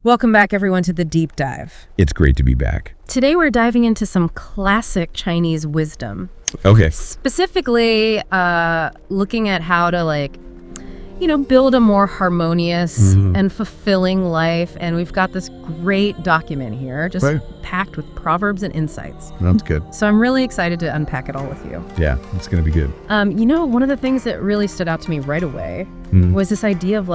Welcome back, everyone, to the Deep Dive. It's great to be back. Today, we're diving into some classic Chinese wisdom. Okay. Specifically, looking at how to, build a more harmonious and fulfilling life. And we've got this great document here, just packed with proverbs and insights. That's good. So I'm really excited to unpack it all with you. Yeah, it's going to be good. One of the things that really stood out to me right away was this idea of,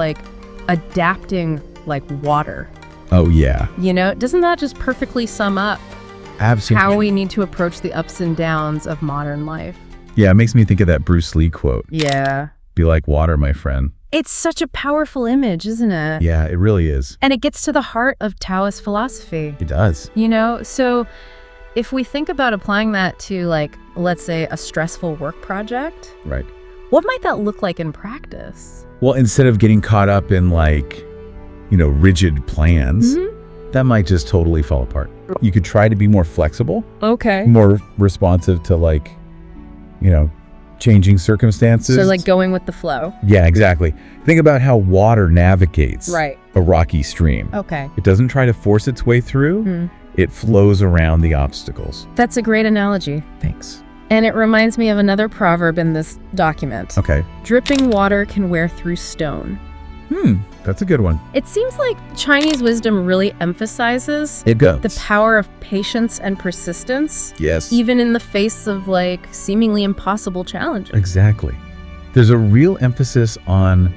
adapting like water. Oh, yeah. Doesn't that just perfectly sum up Absolutely. how we need to approach the ups and downs of modern life? Yeah, it makes me think of that Bruce Lee quote. Yeah. Be like water, my friend. It's such a powerful image, isn't it? Yeah, it really is. And it gets to the heart of Taoist philosophy. It does. So if we think about applying that to, let's say, a stressful work project, Right. what might that look like in practice? Well, instead of getting caught up in rigid plans, that might just totally fall apart. You could try to be more flexible, Okay. more responsive to changing circumstances. So going with the flow. Yeah, exactly. Think about how water navigates Right. a rocky stream. Okay. It doesn't try to force its way through. It flows around the obstacles. That's a great analogy. Thanks. And it reminds me of another proverb in this document. Okay. Dripping water can wear through stone. That's a good one. It seems like Chinese wisdom really emphasizes It goes. the power of patience and persistence, Yes. even in the face of seemingly impossible challenges. Exactly. There's a real emphasis on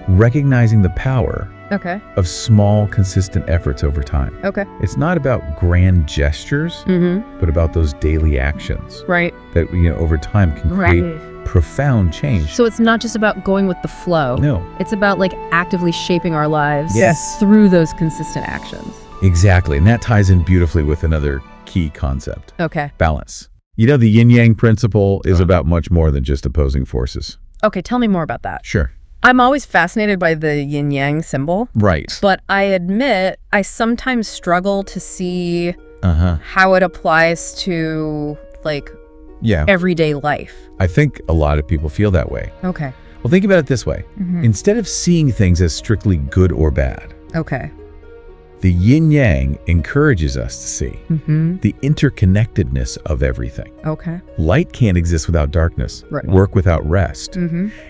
recognizing the power Okay. of small, consistent efforts over time. Okay. It's not about grand gestures, but about those daily actions Right. that, over time can create profound change. So it's not just about going with the flow. No. It's about actively shaping our lives Yes. through those consistent actions. Exactly. And that ties in beautifully with another key concept. Okay. Balance. The Yin Yang principle is about much more than just opposing forces. Okay, tell me more about that. Sure. I'm always fascinated by the yin yang symbol, Right. but I admit I sometimes struggle to see Uh-huh. how it applies to Yeah. everyday life. I think a lot of people feel that way. Okay. Well, think about it this way. Instead of seeing things as strictly good or bad, Okay. the yin yang encourages us to see the interconnectedness of everything. Okay. Light can't exist without darkness, Right. work without rest.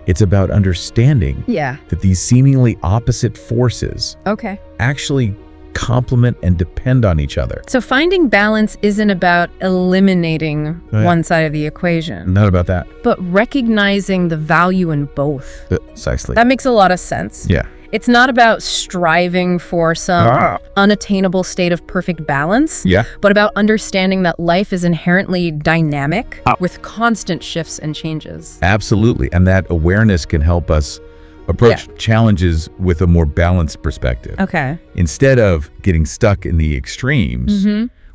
It's about understanding Yeah. that these seemingly opposite forces Okay. actually complement and depend on each other. So finding balance isn't about eliminating one side of the equation, Not about that. but recognizing the value in both. Precisely. That makes a lot of sense. Yeah. It's not about striving for some unattainable state of perfect balance, Yeah. but about understanding that life is inherently dynamic with constant shifts and changes. Absolutely. And that awareness can help us approach challenges with a more balanced perspective. Okay. Instead of getting stuck in the extremes,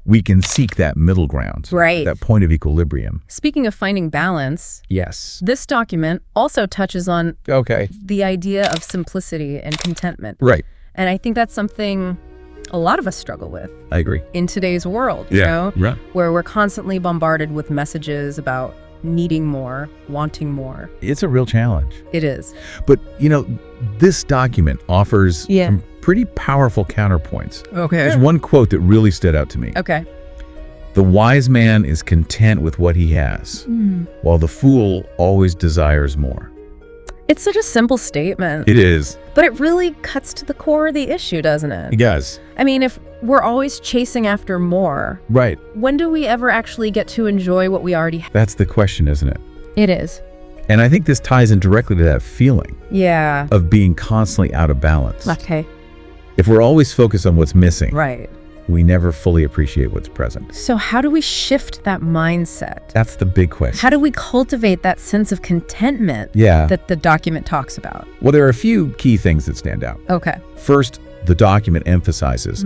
we can seek that middle ground, Right. that point of equilibrium. Speaking of finding balance, Yes. this document also touches on Okay. the idea of simplicity and contentment. Right. And I think that's something a lot of us struggle with I agree. in today's world, Right. where we're constantly bombarded with messages about needing more, wanting more. It's a real challenge. It is. But, this document offers Yeah. some pretty powerful counterpoints. Okay. There's one quote that really stood out to me. Okay. The wise man is content with what he has, while the fool always desires more. It's such a simple statement, It is. but it really cuts to the core of the issue, doesn't it? It does. I mean, if we're always chasing after more, Right. when do we ever actually get to enjoy what we already have? That's the question, isn't it? It is. And I think this ties in directly to that feeling Yeah. of being constantly out of balance. Okay. If we're always focused on what's missing, Right. we never fully appreciate what's present. So how do we shift that mindset? That's the big question. How do we cultivate that sense of contentment Yeah. that the document talks about? Well, there are a few key things that stand out. Okay. First, the document emphasizes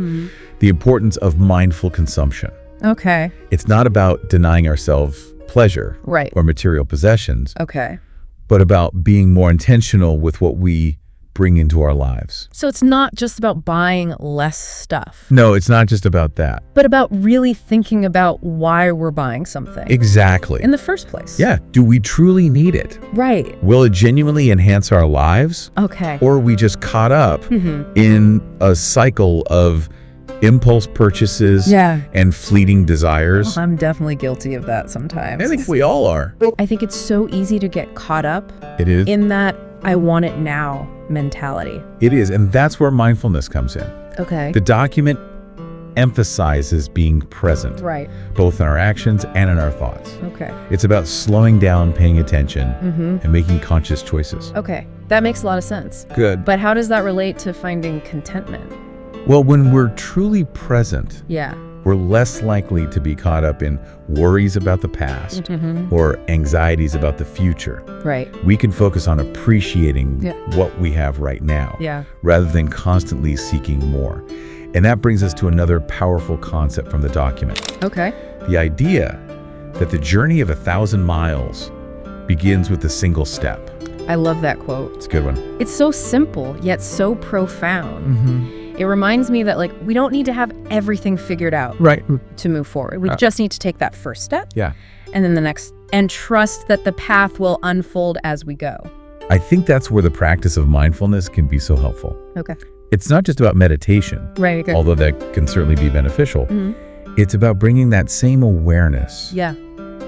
the importance of mindful consumption. Okay. It's not about denying ourselves pleasure Right. or material possessions, Okay. but about being more intentional with what we bring into our lives. So it's not just about buying less stuff. No, it's not just about that. But about really thinking about why we're buying something. Exactly. In the first place. Yeah. Do we truly need it? Right. Will it genuinely enhance our lives? Okay. Or are we just caught up in a cycle of impulse purchases and fleeting desires? I'm definitely guilty of that sometimes. I think we all are. I think it's so easy to get caught up It is. in that I want it now mentality. It is. And that's where mindfulness comes in. Okay. The document emphasizes being present, Right. both in our actions and in our thoughts. Okay. It's about slowing down, paying attention, and making conscious choices. Okay. That makes a lot of sense. Good. But how does that relate to finding contentment? Well, when we're truly present, Yeah. we're less likely to be caught up in worries about the past or anxieties about the future. Right. We can focus on appreciating what we have right now Yeah. rather than constantly seeking more. And that brings us to another powerful concept from the document. Okay. The idea that the journey of 1,000 miles begins with a single step. I love that quote. It's a good one. It's so simple, yet so profound. It reminds me that, like, we don't need to have everything figured out Right. to move forward. We just need to take that first step. Yeah. And then the next, and trust that the path will unfold as we go. I think that's where the practice of mindfulness can be so helpful. Okay. It's not just about meditation, Right. although that can certainly be beneficial. It's about bringing that same awareness Yeah.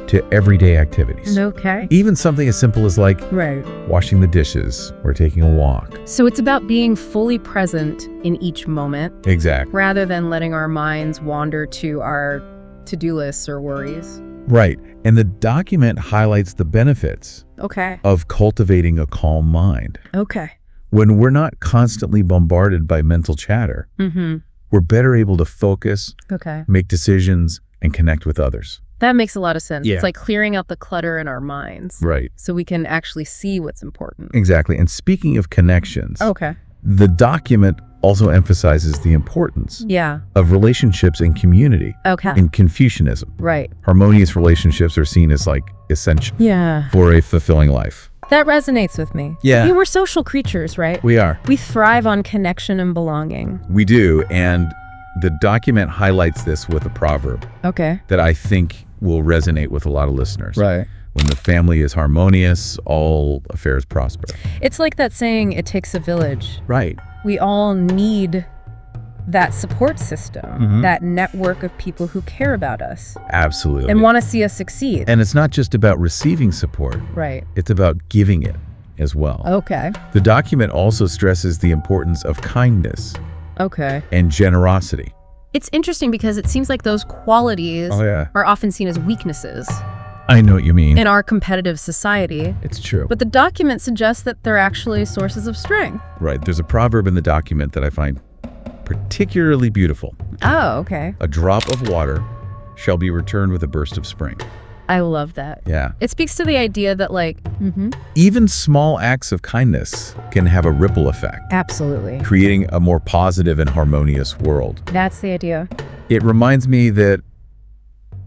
to everyday activities. Okay. Even something as simple as like Right. washing the dishes or taking a walk. So it's about being fully present in each moment Exactly. rather than letting our minds wander to our to-do lists or worries. Right. And the document highlights the benefits Okay. of cultivating a calm mind. Okay. When we're not constantly bombarded by mental chatter, we're better able to focus, Okay. make decisions, and connect with others. That makes a lot of sense. Yeah. It's like clearing out the clutter in our minds. Right. So we can actually see what's important. Exactly. And speaking of connections, Okay. the document also emphasizes the importance Yeah. of relationships and community. Okay. In Confucianism, Right. harmonious relationships are seen as like essential Yeah. for a fulfilling life. That resonates with me. Yeah. I mean, we're social creatures, right? We are. We thrive on connection and belonging. We do. And the document highlights this with a proverb Okay. that I think will resonate with a lot of listeners. Right. When the family is harmonious, all affairs prosper. It's like that saying, it takes a village. Right. We all need that support system, that network of people who care about us Absolutely. and want to see us succeed. And it's not just about receiving support. Right. It's about giving it as well. Okay. The document also stresses the importance of kindness Okay. and generosity. It's interesting because it seems like those qualities Oh, yeah. are often seen as weaknesses I know what you mean. in our competitive society. It's true. But the document suggests that they're actually sources of strength. Right. There's a proverb in the document that I find particularly beautiful. Oh, okay. A drop of water shall be returned with a burst of spring. I love that. Yeah. It speaks to the idea that, like, Even small acts of kindness can have a ripple effect, absolutely. creating a more positive and harmonious world. That's the idea. It reminds me that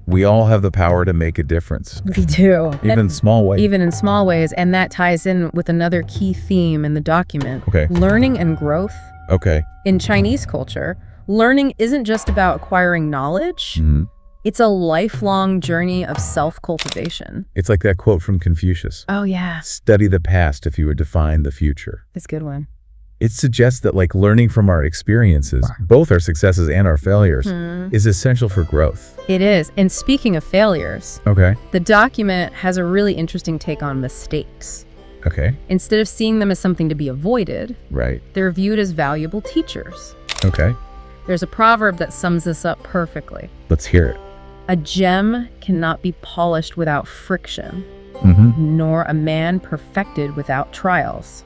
we all have the power to make a difference, We do. even in small ways. Even in small ways. And that ties in with another key theme in the document. Okay. Learning and growth. Okay. In Chinese culture, learning isn't just about acquiring knowledge. It's a lifelong journey of self-cultivation. It's like that quote from Confucius. Oh, yeah. Study the past if you would define the future. That's a good one. It suggests that like learning from our experiences, both our successes and our failures, is essential for growth. It is. And speaking of failures, Okay. the document has a really interesting take on mistakes. Okay. Instead of seeing them as something to be avoided, Right. they're viewed as valuable teachers. Okay. There's a proverb that sums this up perfectly. Let's hear it. A gem cannot be polished without friction, nor a man perfected without trials.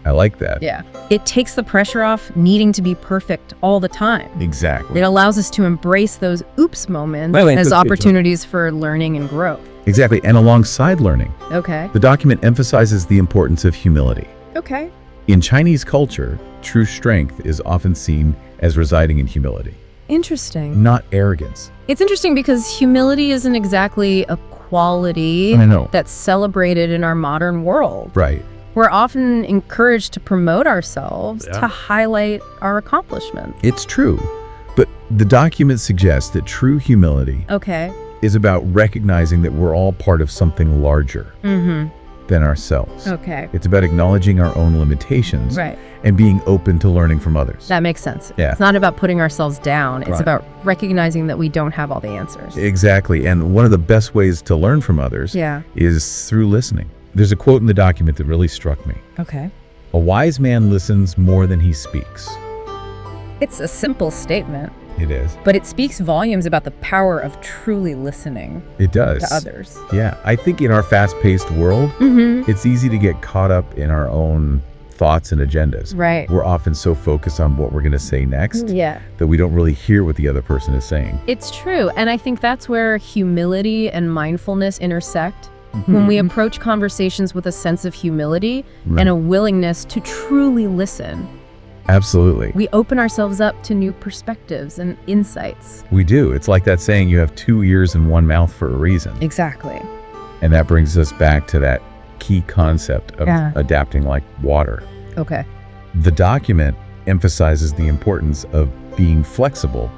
I like that. Yeah. It takes the pressure off needing to be perfect all the time. Exactly. It allows us to embrace those oops moments Well, as good opportunities for learning and growth. Exactly. And alongside learning, Okay. the document emphasizes the importance of humility. Okay. In Chinese culture, true strength is often seen as residing in humility, Interesting. not arrogance. It's interesting because humility isn't exactly a quality I know. that's celebrated in our modern world. Right. We're often encouraged to promote ourselves, to highlight our accomplishments. It's true. But the document suggests that true humility is about recognizing that we're all part of something larger than ourselves. It's about acknowledging our own limitations and being open to learning from others. That makes sense. Yeah. It's not about putting ourselves down. It's about recognizing that we don't have all the answers. Exactly. And one of the best ways to learn from others is through listening. There's a quote in the document that really struck me. A wise man listens more than he speaks. It's a simple statement. It is. But it speaks volumes about the power of truly listening. It does. To others. Yeah. I think in our fast-paced world, it's easy to get caught up in our own thoughts and agendas. Right. We're often so focused on what we're going to say next that we don't really hear what the other person is saying. It's true. And I think that's where humility and mindfulness intersect. When we approach conversations with a sense of humility and a willingness to truly listen. Absolutely. We open ourselves up to new perspectives and insights. We do. It's like that saying, you have 2 ears and 1 mouth for a reason. Exactly. And that brings us back to that key concept of adapting like water. The document emphasizes the importance of being flexible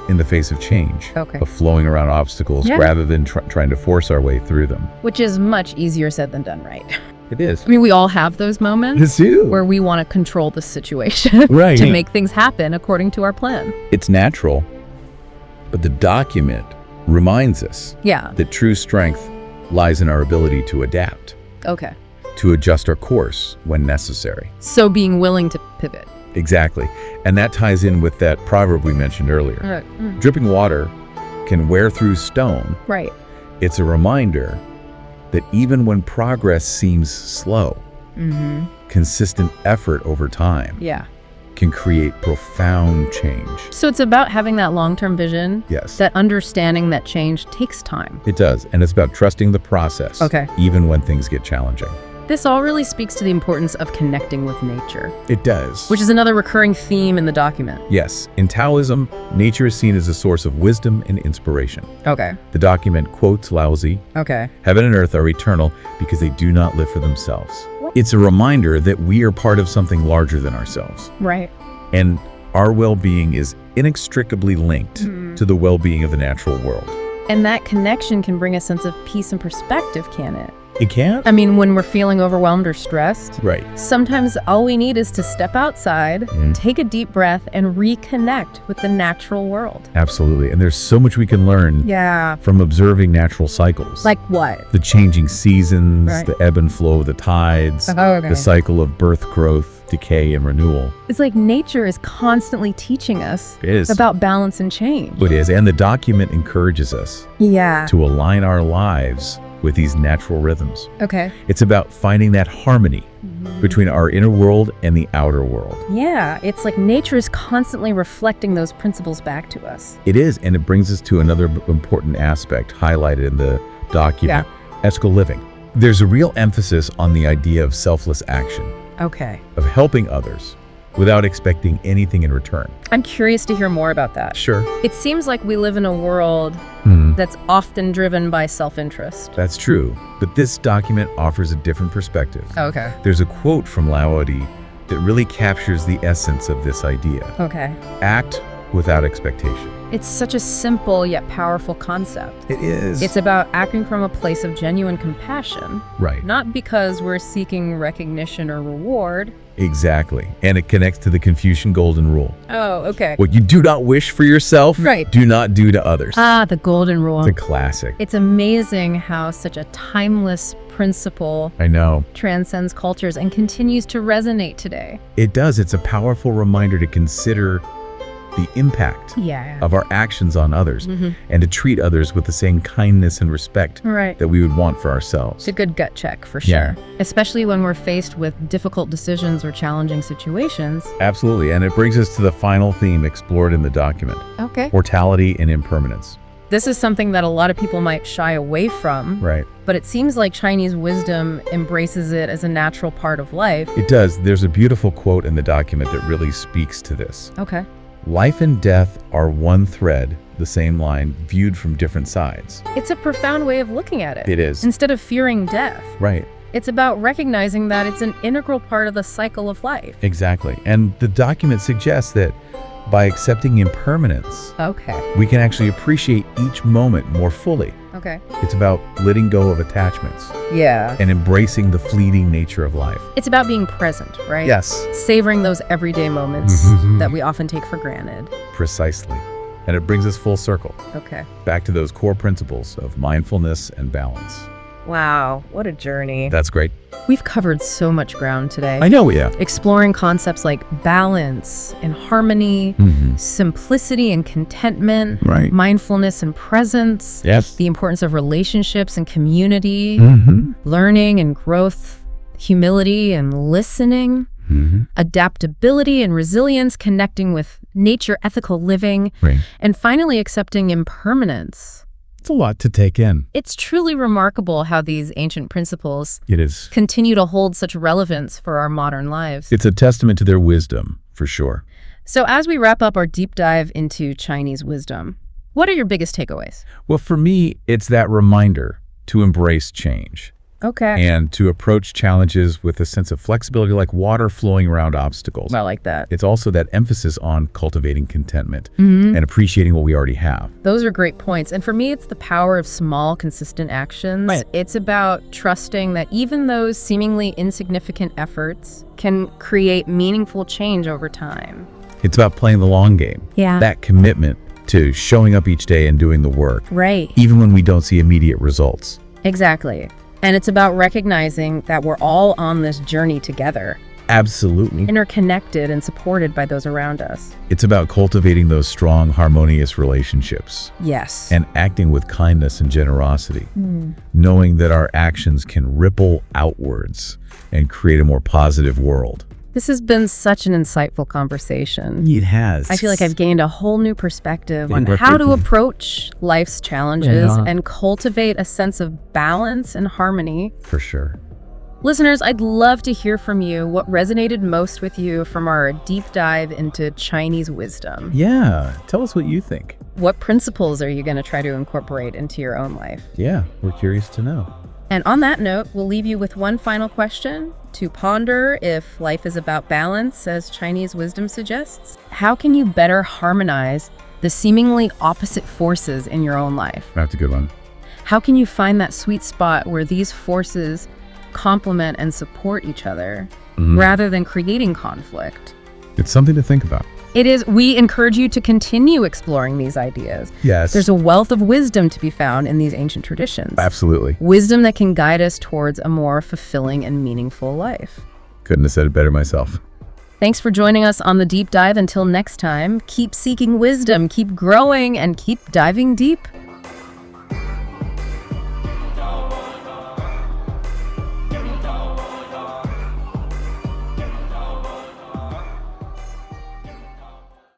in the face of change, of flowing around obstacles rather than trying to force our way through them. Which is much easier said than done, right? It is. I mean, we all have those moments It's you. where we want to control the situation to make things happen according to our plan. It's natural, but the document reminds us that true strength lies in our ability to adapt, to adjust our course when necessary. So being willing to pivot. Exactly. And that ties in with that proverb we mentioned earlier. Dripping water can wear through stone. It's a reminder that even when progress seems slow, consistent effort over time can create profound change. So it's about having that long-term vision, that understanding that change takes time. It does, and it's about trusting the process, even when things get challenging. This all really speaks to the importance of connecting with nature. It does. Which is another recurring theme in the document. Yes. In Taoism, nature is seen as a source of wisdom and inspiration. The document quotes Laozi, "Heaven and earth are eternal because they do not live for themselves." It's a reminder that we are part of something larger than ourselves. And our well-being is inextricably linked to the well-being of the natural world. And that connection can bring a sense of peace and perspective, can it? It can? I mean, when we're feeling overwhelmed or stressed, sometimes all we need is to step outside, take a deep breath, and reconnect with the natural world. Absolutely. And there's so much we can learn from observing natural cycles. Like what? The changing seasons, the ebb and flow of the tides, the cycle of birth, growth, decay, and renewal. It's like nature is constantly teaching us about balance and change. It is. And the document encourages us to align our lives with these natural rhythms. It's about finding that harmony between our inner world and the outer world. It's like nature is constantly reflecting those principles back to us. It is, and it brings us to another important aspect highlighted in the document, ethical living. There's a real emphasis on the idea of selfless action, of helping others without expecting anything in return. I'm curious to hear more about that. Sure. It seems like we live in a world that's often driven by self-interest. That's true, but this document offers a different perspective. There's a quote from Laozi that really captures the essence of this idea. Act without expectation. It's such a simple yet powerful concept. It is. It's about acting from a place of genuine compassion. Not because we're seeking recognition or reward. Exactly. And it connects to the Confucian Golden Rule. What you do not wish for yourself, do not do to others. The Golden Rule. It's a classic. It's amazing how such a timeless principle transcends cultures and continues to resonate today. It does. It's a powerful reminder to consider the impact of our actions on others and to treat others with the same kindness and respect that we would want for ourselves. It's a good gut check for sure, especially when we're faced with difficult decisions or challenging situations. Absolutely, and it brings us to the final theme explored in the document. Mortality and impermanence. This is something that a lot of people might shy away from, but it seems like Chinese wisdom embraces it as a natural part of life. It does. There's a beautiful quote in the document that really speaks to this. Life and death are one thread, the same line, viewed from different sides. It's a profound way of looking at it. It is. Instead of fearing death. It's about recognizing that it's an integral part of the cycle of life. Exactly. And the document suggests that by accepting impermanence, we can actually appreciate each moment more fully. It's about letting go of attachments. And embracing the fleeting nature of life. It's about being present, right? Yes. Savoring those everyday moments that we often take for granted. Precisely. And it brings us full circle. Back to those core principles of mindfulness and balance. Wow, what a journey. That's great. We've covered so much ground today. I know we have. Exploring concepts like balance and harmony, simplicity and contentment, mindfulness and presence, the importance of relationships and community, learning and growth, humility and listening, adaptability and resilience, connecting with nature, ethical living, and finally accepting impermanence. It's a lot to take in. It's truly remarkable how these ancient principles continue to hold such relevance for our modern lives. It's a testament to their wisdom, for sure. So as we wrap up our deep dive into Chinese wisdom, what are your biggest takeaways? Well, for me, it's that reminder to embrace change. And to approach challenges with a sense of flexibility, like water flowing around obstacles. I like that. It's also that emphasis on cultivating contentment and appreciating what we already have. Those are great points. And for me, it's the power of small, consistent actions. It's about trusting that even those seemingly insignificant efforts can create meaningful change over time. It's about playing the long game. That commitment to showing up each day and doing the work. Even when we don't see immediate results. Exactly. And it's about recognizing that we're all on this journey together. Absolutely. Interconnected and supported by those around us. It's about cultivating those strong, harmonious relationships. And acting with kindness and generosity. Knowing that our actions can ripple outwards and create a more positive world. This has been such an insightful conversation. It has. I feel like I've gained a whole new perspective on how to approach life's challenges and cultivate a sense of balance and harmony. For sure. Listeners, I'd love to hear from you what resonated most with you from our deep dive into Chinese wisdom. Tell us what you think. What principles are you going to try to incorporate into your own life? We're curious to know. And on that note, we'll leave you with one final question to ponder. If life is about balance, as Chinese wisdom suggests, how can you better harmonize the seemingly opposite forces in your own life? That's a good one. How can you find that sweet spot where these forces complement and support each other rather than creating conflict? It's something to think about. It is. We encourage you to continue exploring these ideas. There's a wealth of wisdom to be found in these ancient traditions. Absolutely. Wisdom that can guide us towards a more fulfilling and meaningful life. Couldn't have said it better myself. Thanks for joining us on the deep dive. Until next time, keep seeking wisdom, keep growing, and keep diving deep.